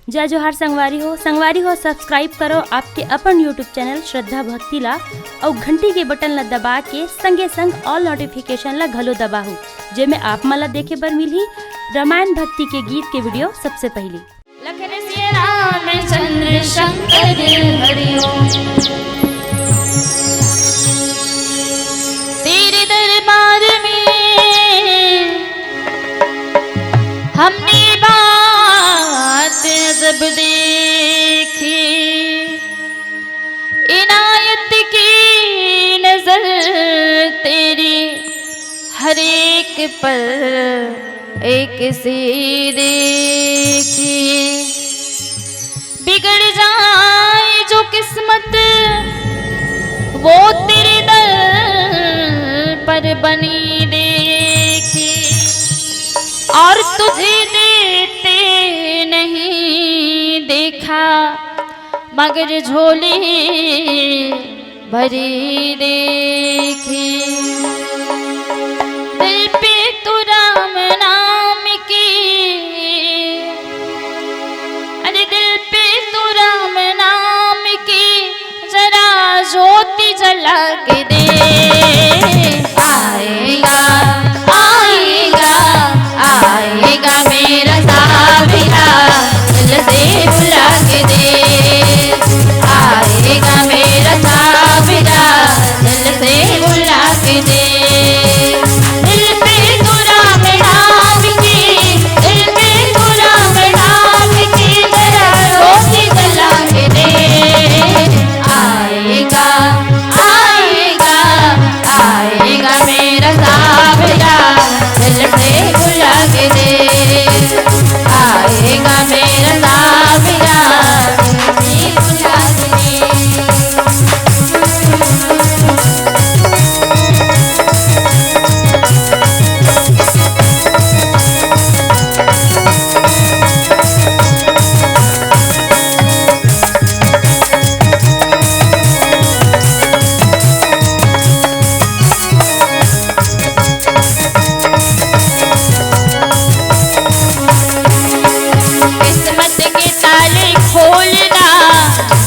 जय जोहार संगवारी हो सब्सक्राइब करो आपके अपन यूट्यूब चैनल श्रद्धा भक्ति ला और घंटी के बटन ला दबा के संगे संग ऑल नोटिफिकेशन ला घलो दबाहू जेमे आप मला देखे बर मिलही रामायण भक्ति के गीत के वीडियो सबसे पहले। लखन सिया रामचंद्र शंकर हरिओम। तेरे दरबार में हमने बात जब देखी, इनायत की नजर तेरी हर एक पर एक सी देखी। बिगड़ जाए जो किस्मत वो तेरे दर पर बनी देखी, और तुझे देते नहीं देखा मगर झोली भरी देखी। दिल पे तू राम नाम की, अरे दिल पे तू राम नाम की जरा ज्योति जला के दे। आएगा आएगा आएगा मेरा साबिरा, दिल से बुला के दे। आएगा मेरा साबिरा, दिल से बुला के दे। दिल पे तू राम नाम की, दिल पे तू राम नाम की जरा रोटी जला के दे। आएगा आएगा आएगा मेरा साबिरा, दिल से बुला के दे। आएगा मेरा साबिरा, दिल से बुला के दे।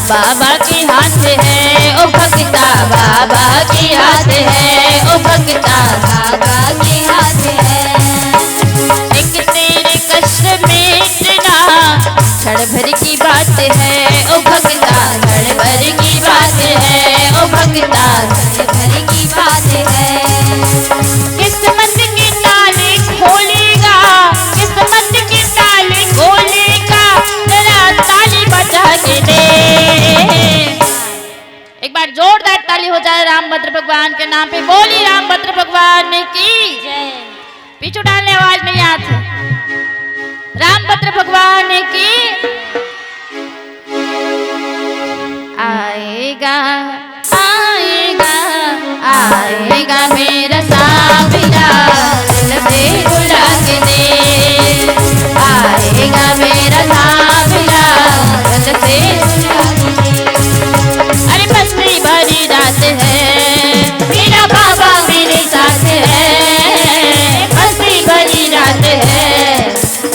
बाबा के हाथ है ओ भक्ता, बाबा के हाथ है ओ भक्ता, बाबा के हाथ है। एक तेरे कष्ट मिटना क्षण भर की बात है ओ भक्ता, क्षण भर की बात है ओ भक्ता, क्षण भर की बात है। किस्मत के ताले खोलेगा, किस्मत के ताले खोलेगा जरा ताली बजा के दे। एक बार जोरदार ताली हो जाए रामभद्र भगवान के नाम पे। बोली रामभद्र भगवान की जय। पीछू डालने आवाज नहीं आती। रामभद्र भगवान की। आएगा आएगा आएगा मेरा साबिरा, दिल से बुला के दे। आएगा मेरा साबिरा, दिल से बुला के दे। अरे मस्ती भरी रात है, मेरा बाबा मेरे साथ है। मस्ती भरी रात है,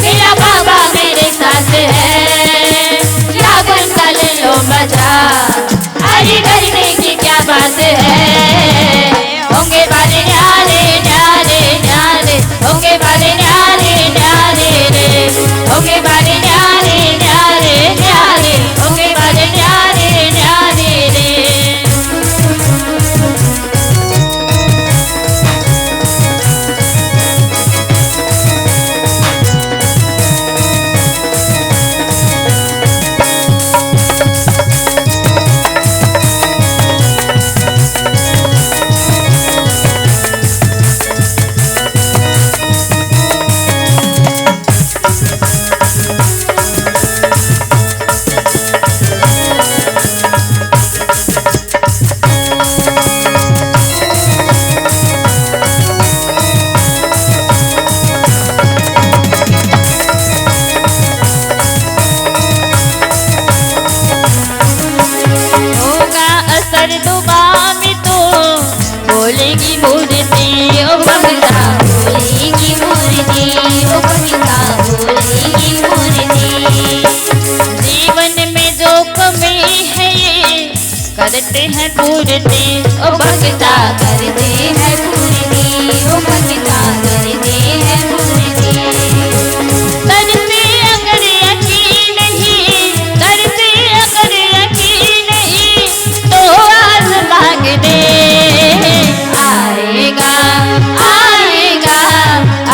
मेरा बाबा मेरे साथ है। जागर का ले लो मजा, अरे डरने की क्या बात है। होंगे बारे न्यारे न्यारे न्यारे, होंगे बारे न्यारे न्यारे रे, होंगे बारे न्यारे न्यारे न्यारे, होंगे बारे न्यारे न्यारे रे। करते हैं पूर्ति, ओ भक्ता करते हैं पूर्ति, ओ भक्ता करते हैं पूर्ति। करते अगर यकीन नहीं, करते अगर यकीन नहीं, तो आस मांग दे। आएगा आएगा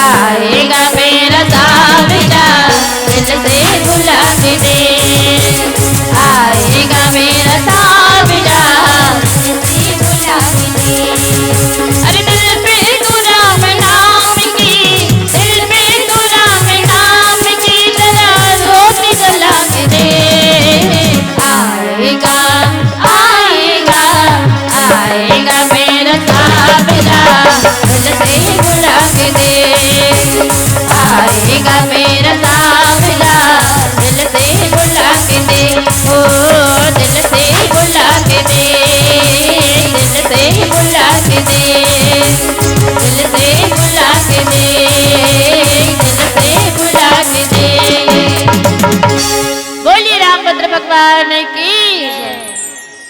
आएगा मेरा सावरा, दिल से बुला के दे। आएगा मेरा सावरा, दिल से बुला के दे। अरे दिल पे तू राम नाम की, दिल पे तू राम नाम की, जरा रोटी जला के दे। आएगा आएगा आएगा मेरा सावरा, दिल से बुला के दे। आएगा मेरा सावरा, दिल से बुला के दे। ओ दिल से बुला के दे, दिल से बुला के दे, दिल से बुला के दे, दिल से बुला के दे। बोलिए रामभद्र भगवान